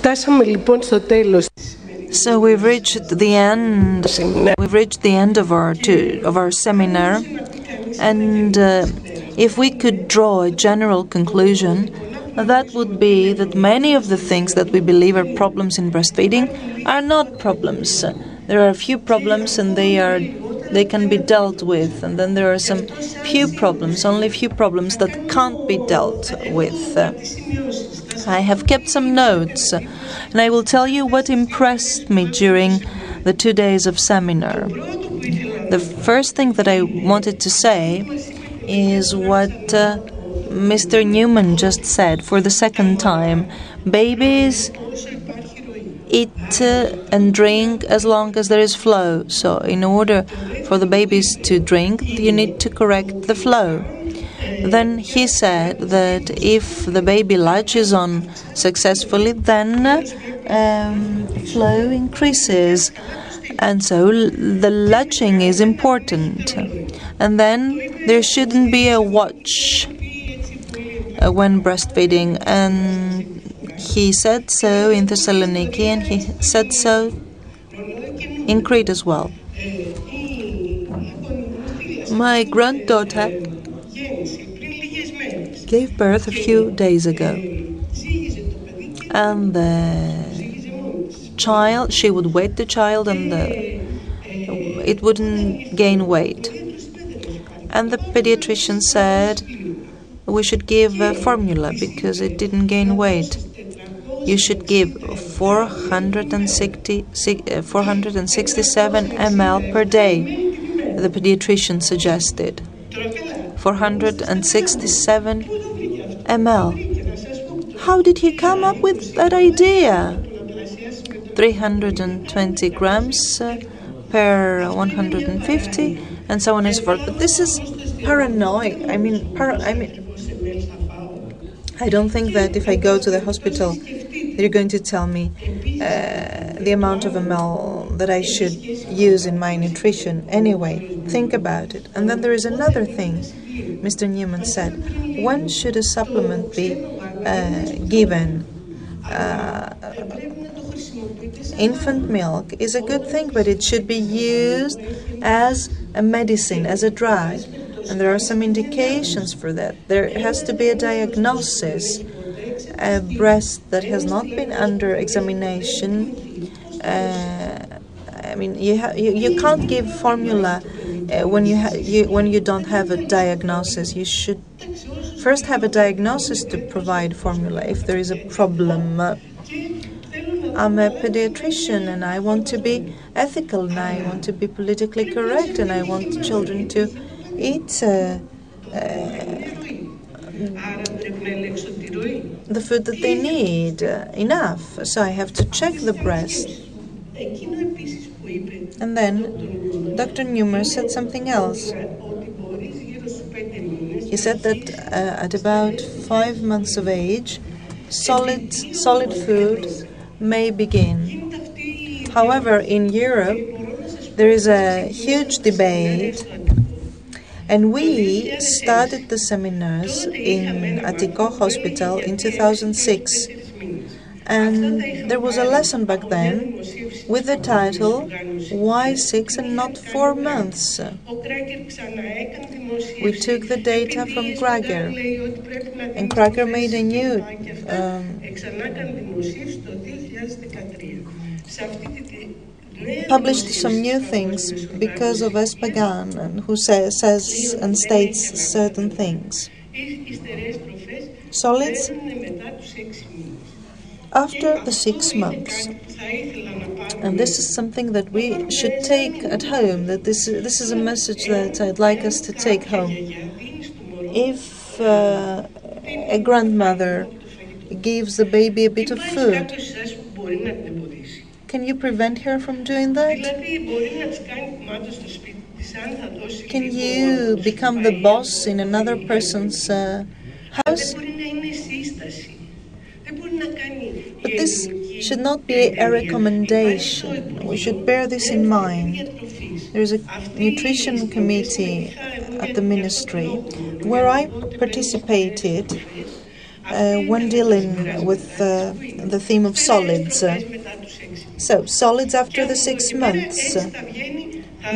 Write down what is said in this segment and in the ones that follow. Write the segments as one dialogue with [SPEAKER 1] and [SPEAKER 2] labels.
[SPEAKER 1] Φτάσαμε λοιπόν στο τέλος.
[SPEAKER 2] So we've reached the end. We've reached the end of our seminar, and if we could draw a general conclusion, that would be that many of the things that we believe are problems in breastfeeding are not problems. There are a few problems, and they can be dealt with, and then there are some few problems, only few problems that can't be dealt with. I have kept some notes, and I will tell you what impressed me during the 2 days of seminar. The first thing that I wanted to say is what Mr. Newman just said for the second time. Babies eat and drink as long as there is flow. So in order for the babies to drink, you need to correct the flow. Then he said that if the baby latches on successfully, then flow increases. And so the latching is important. And then there shouldn't be a watch when breastfeeding. And he said so in Thessaloniki, and he said so in Crete as well. My granddaughter gave birth a few days ago, and the child, she would weight the child, and it wouldn't gain weight. And the pediatrician said we should give a formula because it didn't gain weight. You should give 467 ml per day, the pediatrician suggested. 467 ml. How did he come up with that idea? 320 grams per 150, and so on and so forth. But this is paranoid. I don't think that if I go to the hospital, they're going to tell me the amount of ml that I should use in my nutrition. Anyway, think about it. And then there is another thing. Mr. Newman said, when should a supplement be given? Infant milk is a good thing, but it should be used as a medicine, as a drug. And there are some indications for that. There has to be a diagnosis. A breast that has not been under examination, you can't give formula when you don't have a diagnosis. You should first have a diagnosis to provide formula if there is a problem. I'm a pediatrician, and I want to be ethical, and I want to be politically correct, and I want children to eat the food that they need enough. So I have to check the breast. And then Dr. Newman said something else. He said that at about 5 months of age, solid food may begin. However, in Europe, there is a huge debate. And we started the seminars in Attiko Hospital in 2006. And there was a lesson back then with the title, Why 6 and not 4 months? We took the data from Krager, and Krager made a new published some new things because of Espagan, who says and states certain things. Solids after the 6 months. And this is something that we should take at home, that this is a message that I'd like us to take home. If a grandmother gives the baby a bit of food, can you prevent her from doing that? Can you become the boss in another person's house? But this should not be a recommendation. We should bear this in mind. There is a nutrition committee at the ministry where I participated when dealing with the theme of solids. So, solids after the 6 months.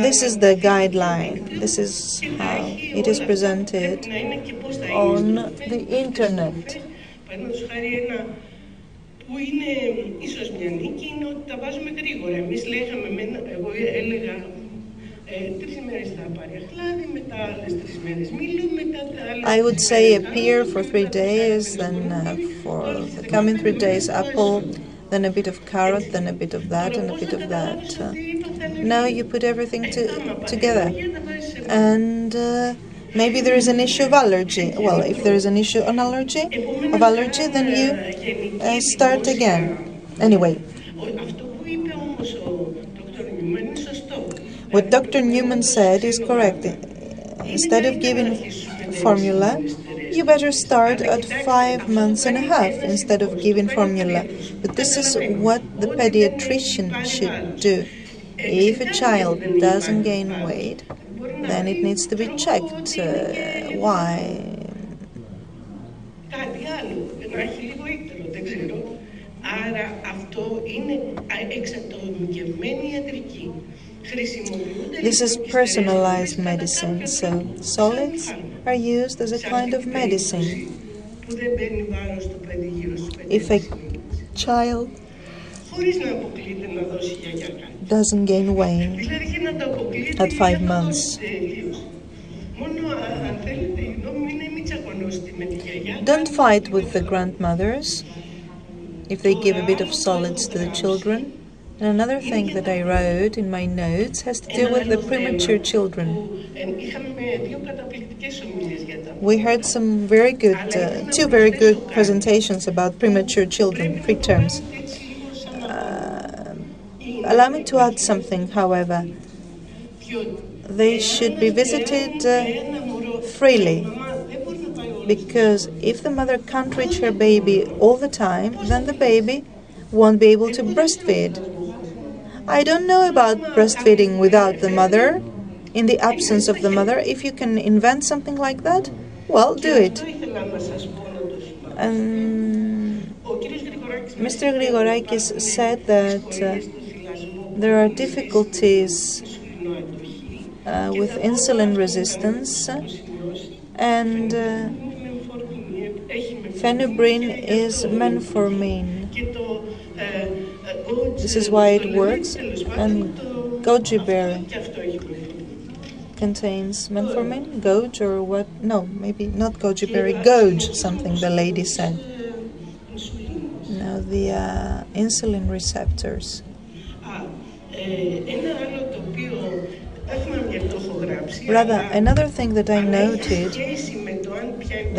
[SPEAKER 2] This is the guideline. This is how it is presented on the internet.
[SPEAKER 3] Που είναι ίσως μια νίκη είναι ότι τα βάζουμε γρήγορα. Εμείς λέγαμε, εγώ έλεγα 3 μέρες θα πάρει αχλάδι, μετά άλλες 3 μέρες μήλο, μετά άλλες...
[SPEAKER 2] I would say a pear for 3 days, then for the coming 3 days apple, then a bit of carrot, then a bit of that, and a bit of that. Now you put everything together. And maybe there is an issue of allergy. Well, if there is an issue of allergy, then you start again. Anyway, what Dr. Newman said is correct. Instead of giving formula, you better start at 5 months and a half instead of giving formula. But this is what the pediatrician should do. If a child doesn't gain weight, then it needs to be checked. Why?
[SPEAKER 3] Άρα αυτό είναι εξατομικευμένη ιατρική.
[SPEAKER 2] This is personalized medicine, so solids are used as a kind of medicine. If a child doesn't gain weight at 5 months, don't fight with the grandmothers if they give a bit of solids to the children. And another thing that I wrote in my notes has to do with the premature children. We heard some very good, 2 very good presentations about premature children, preterms. Allow me to add something, however. They should be visited freely. Because if the mother can't reach her baby all the time, then the baby won't be able to breastfeed. I don't know about breastfeeding without the mother, in the absence of the mother. If you can invent something like that, well, do it. And Mr. Grigorakis said that there are difficulties with insulin resistance, and phenobrin is menformin. This is why it works, and goji berry contains menformin, goji or what? No, maybe not goji berry, goji, something the lady said. Now the insulin receptors. Rather, another thing that I noted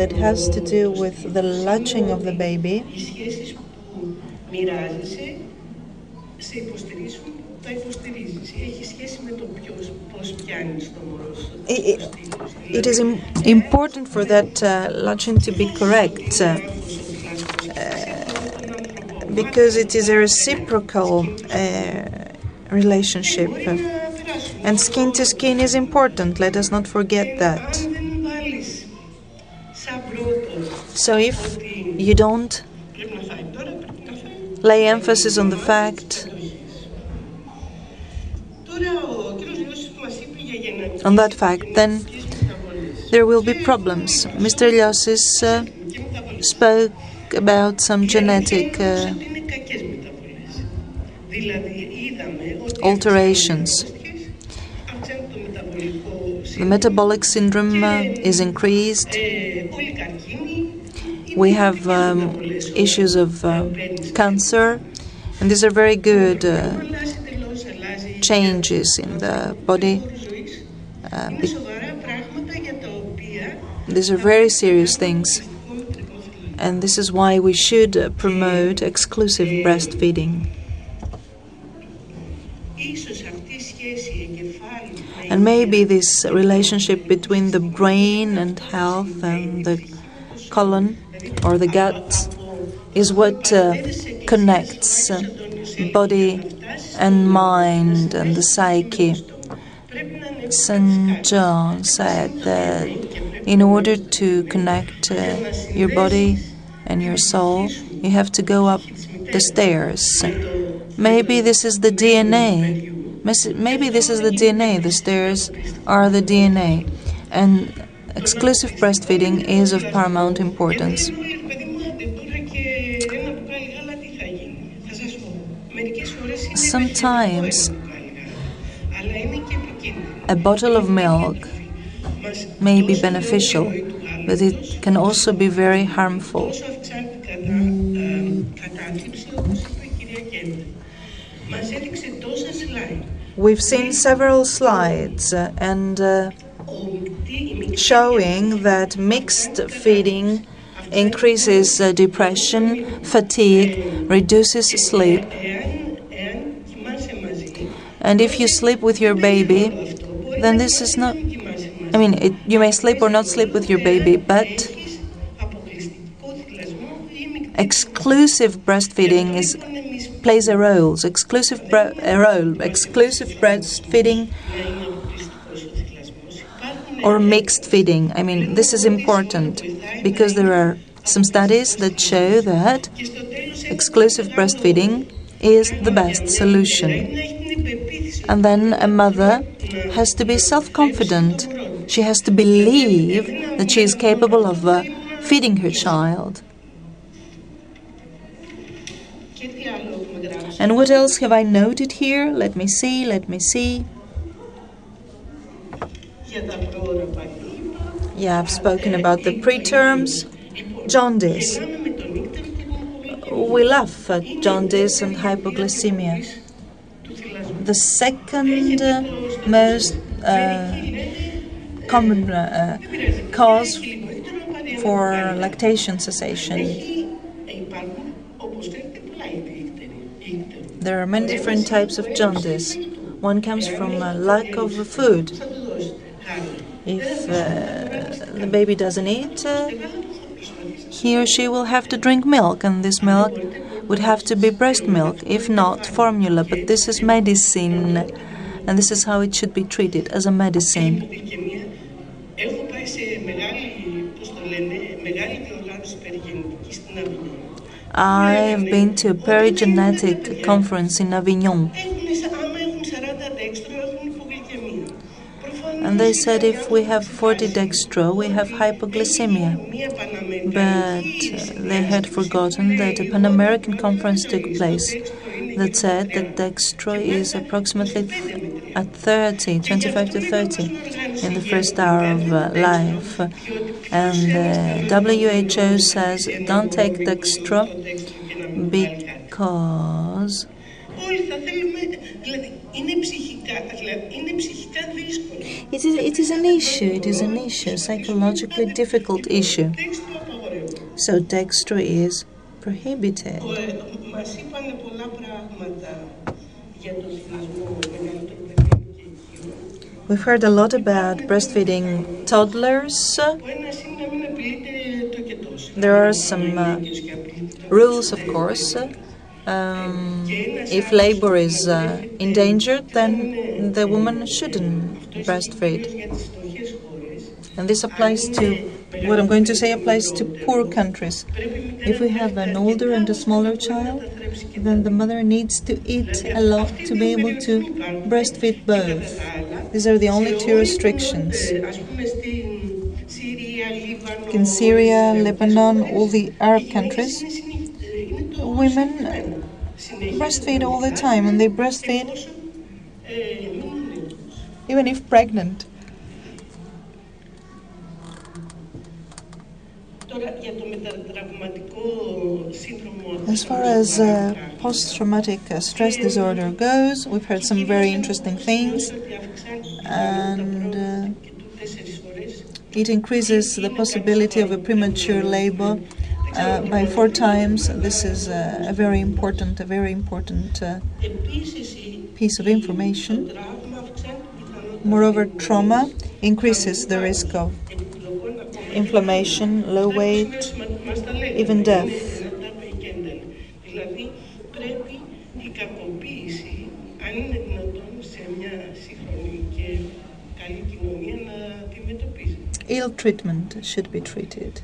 [SPEAKER 2] that has to do with the latching of the baby it is important for that latching to be correct because it is a reciprocal relationship, and skin to skin is important. Let us not forget that. So if you don't lay emphasis on the fact then there will be problems. Mr. Lyosis spoke about some genetic alterations. The metabolic syndrome is increased. We have issues of cancer, and these are very good changes in the body. These are very serious things, and this is why we should promote exclusive breastfeeding. And maybe this relationship between the brain and health and the colon or the gut is what connects body and mind and the psyche. St. John said that in order to connect your body and your soul, you have to go up the stairs. Maybe this is the DNA. Maybe this is the DNA. The stairs are the DNA. And exclusive breastfeeding is of paramount importance. Sometimes a bottle of milk may be beneficial, but it can also be very harmful. We've seen several slides and showing that mixed feeding increases depression, fatigue, reduces sleep. And if you sleep with your baby, then this is not... you may sleep or not sleep with your baby, but exclusive breastfeeding plays a role. Exclusive breastfeeding or mixed feeding. This is important because there are some studies that show that exclusive breastfeeding is the best solution. And then a mother has to be self-confident. She has to believe that she is capable of feeding her child. And what else have I noted here? Let me see. Yeah, I've spoken about the preterms. Jaundice. We laugh at jaundice and hypoglycemia. The second most common cause for lactation cessation. There are many different types of jaundice. One comes from a lack of food. If the baby doesn't eat, he or she will have to drink milk, and this milk would have to be breast milk, if not formula. But this is medicine, and this is how it should be treated, as a medicine. I've been to a Perigenetic conference in Avignon. And they said if we have 40 dextro, we have hypoglycemia. But they had forgotten that a Pan-American conference took place that said that dextro is approximately at 30, 25 to 30 in the first hour of life. And the WHO says don't take dextro because it is an issue, a psychologically difficult issue. So dextro is prohibited. We've heard a lot about breastfeeding toddlers. There are some rules, of course. If labor is endangered, then the woman shouldn't breastfeed. And this applies to, what I'm going to say applies to poor countries. If we have an older and a smaller child, then the mother needs to eat a lot to be able to breastfeed both. These are the only two restrictions. In Syria, Lebanon, all the Arab countries, women breastfeed all the time, and they breastfeed even if pregnant. As far as post-traumatic stress disorder goes, we've heard some very interesting things, and it increases the possibility of a premature labor by 4 times. This is a very important piece of information. Moreover, trauma increases the risk of inflammation, low weight, even death. Ill treatment should be treated.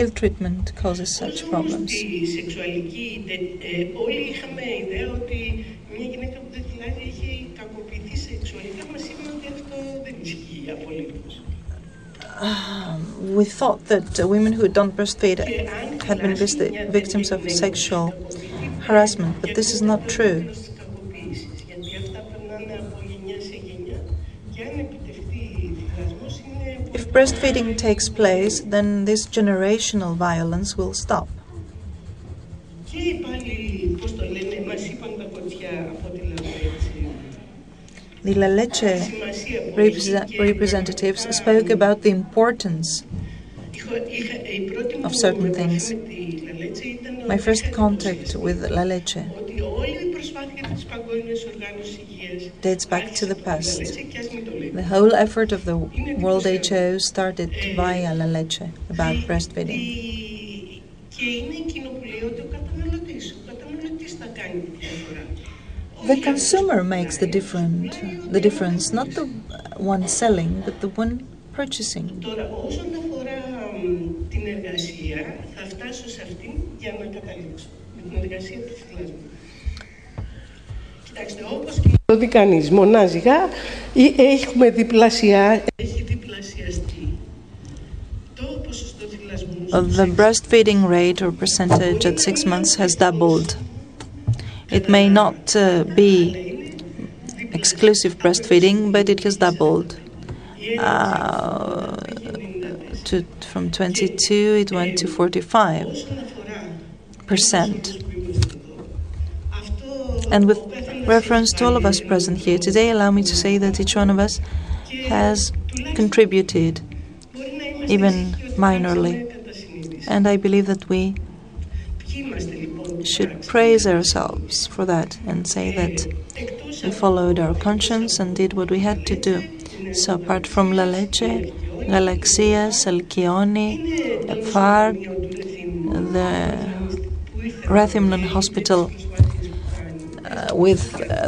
[SPEAKER 2] ill treatment causes such problems. We thought that women who don't breastfeed had been victims of sexual harassment, but this is not true. If breastfeeding takes place, then this generational violence will stop. The Leche representatives spoke about the importance of certain things. My first contact with Leche dates back to the past. The whole effort of the World HO started via Leche about breastfeeding. The consumer makes the difference, not the one selling, but the one purchasing.
[SPEAKER 1] Το τι κάνεις μονάζιγα ή έχουμε έχει διπλασιαστεί το ποσοστό θυλασμού.
[SPEAKER 2] The breastfeeding rate or percentage at 6 months has doubled. It may not be exclusive breastfeeding, but it has doubled. From 22, it went to 45%. And with reference to all of us present here today, allow me to say that each one of us has contributed, even minorly. And I believe that we should praise ourselves for that and say that we followed our conscience and did what we had to do. So apart from Leche, Galaxias, Alkioni, Far, the Rethymno Hospital, with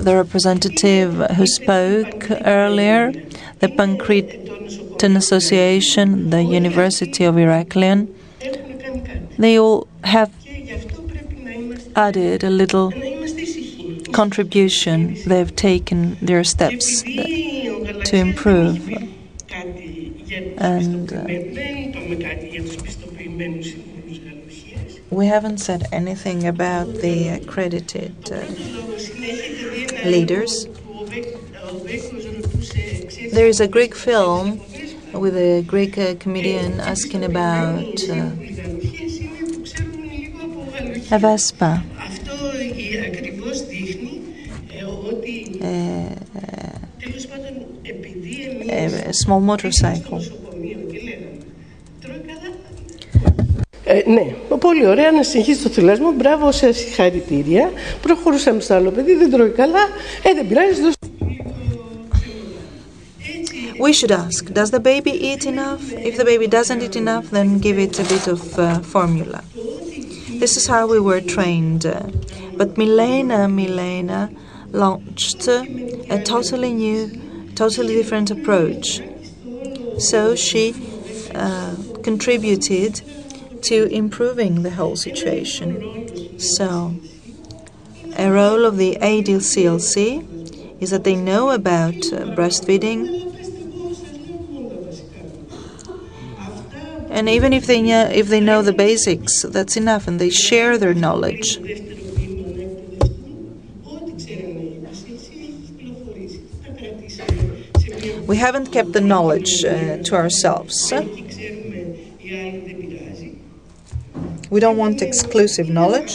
[SPEAKER 2] the representative who spoke earlier, the Panayiotis Association, the University of Heraklion, they all have added a little contribution. They've taken their steps to improve. And we haven't said anything about the accredited leaders. There is a Greek film with a Greek comedian asking about a Vespa, a small motorcycle.
[SPEAKER 1] Ναι, πολύ ωραία, να συνεχίσει το θυλασμό. Μπράβο, σε συγχαρητήρια. Προχωρούσαμε στο άλλο παιδί, δεν τρώει καλά. Δεν πειράζει,
[SPEAKER 2] We should ask, does the baby eat enough? If the baby doesn't eat enough, then give it a bit of formula. This is how we were trained. But Milena launched a totally new, totally different approach. So she contributed to improving the whole situation. So, a role of the IBCLC is that they know about breastfeeding, and even if they know the basics, that's enough, and they share their knowledge. We haven't kept the knowledge to ourselves. We don't want exclusive knowledge.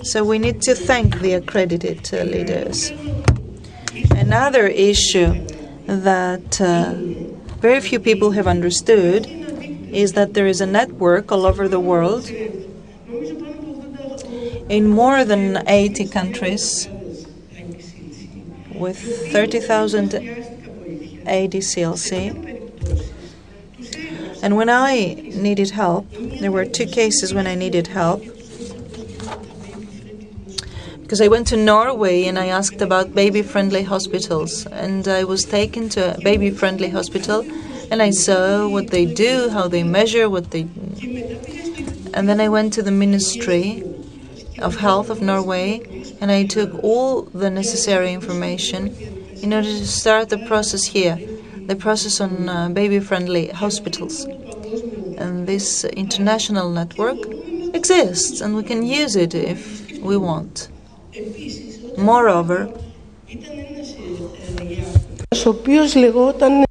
[SPEAKER 2] So we need to thank the accredited leaders. Another issue that very few people have understood is that there is a network all over the world in more than 80 countries with 30,000 IBCLC. And when I needed help, there were 2 cases when I needed help, because I went to Norway and I asked about baby-friendly hospitals, and I was taken to a baby-friendly hospital and I saw what they do, how they measure, and then I went to the Ministry of Health of Norway, and I took all the necessary information in order to start the process here, the process on baby-friendly hospitals. And this international network exists, and we can use it if we want. Moreover,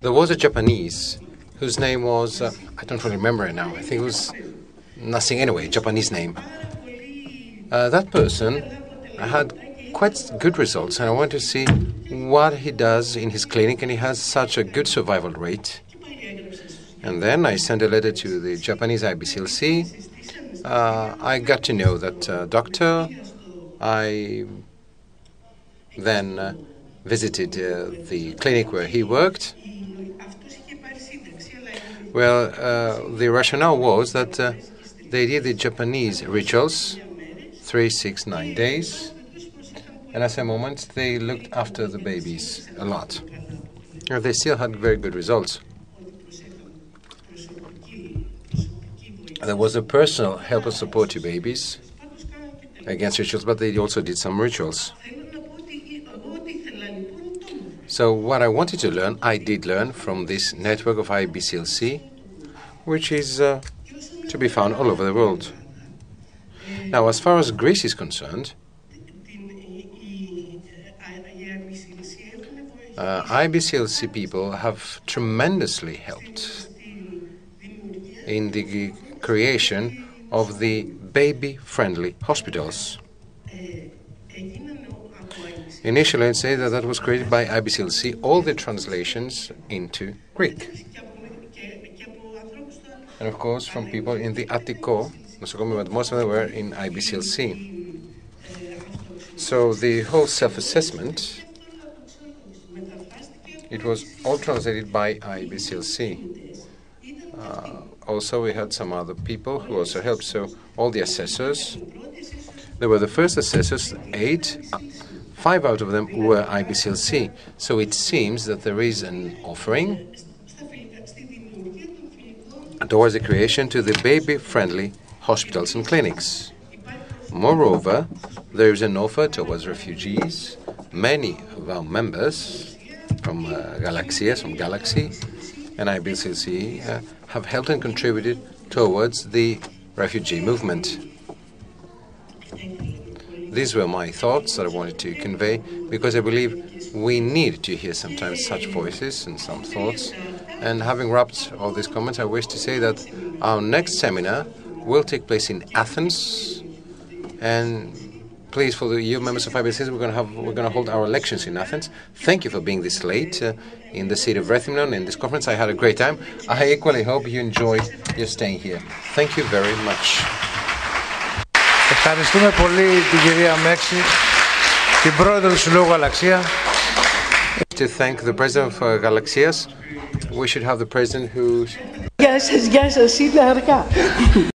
[SPEAKER 4] there was a Japanese whose name was, I don't really remember it now, I think it was nothing anyway, Japanese name. That person had quite good results, and I want to see what he does in his clinic, and he has such a good survival rate. And then I sent a letter to the Japanese IBCLC. I got to know that doctor. I then visited the clinic where he worked. Well, the rationale was that they did the Japanese rituals, 3, 6, 9 days, and at a moment they looked after the babies a lot. And they still had very good results. There was a personal help and support to babies against rituals, but they also did some rituals. So what I wanted to learn, I did learn from this network of IBCLC, which is to be found all over the world. Now, as far as Greece is concerned, IBCLC people have tremendously helped in the creation of the baby-friendly hospitals. Initially, I'd say that was created by IBCLC, all the translations into Greek. And of course, from people in the Attiko, but most of them were in IBCLC. So the whole self-assessment, it was all translated by IBCLC. Also, we had some other people who also helped. So all the assessors, they were the first assessors, 8, 5 out of them were IBCLC. So it seems that there is an offering towards the creation to the baby-friendly hospitals and clinics. Moreover, there is an offer towards refugees. Many of our members from Galaxias, from Galaxy, and IBCLC have helped and contributed towards the refugee movement. These were my thoughts that I wanted to convey, because I believe we need to hear sometimes such voices and some thoughts. And having wrapped all these comments, I wish to say that our next seminar will take place in Athens. And please, for you members of IBCLC, we're going to hold our elections in Athens. Thank you for being this late in the city of Rethymno in this conference. I had a great time. I equally hope you enjoyed your staying here. Thank you very much.
[SPEAKER 5] Ευχαριστούμε πολύ την κυρία Mexi, την πρόεδρο του Συλλόγου Galaxia.
[SPEAKER 4] To thank the president of Galaxias. We should have the president who...
[SPEAKER 1] Γεια σας, είναι αργά.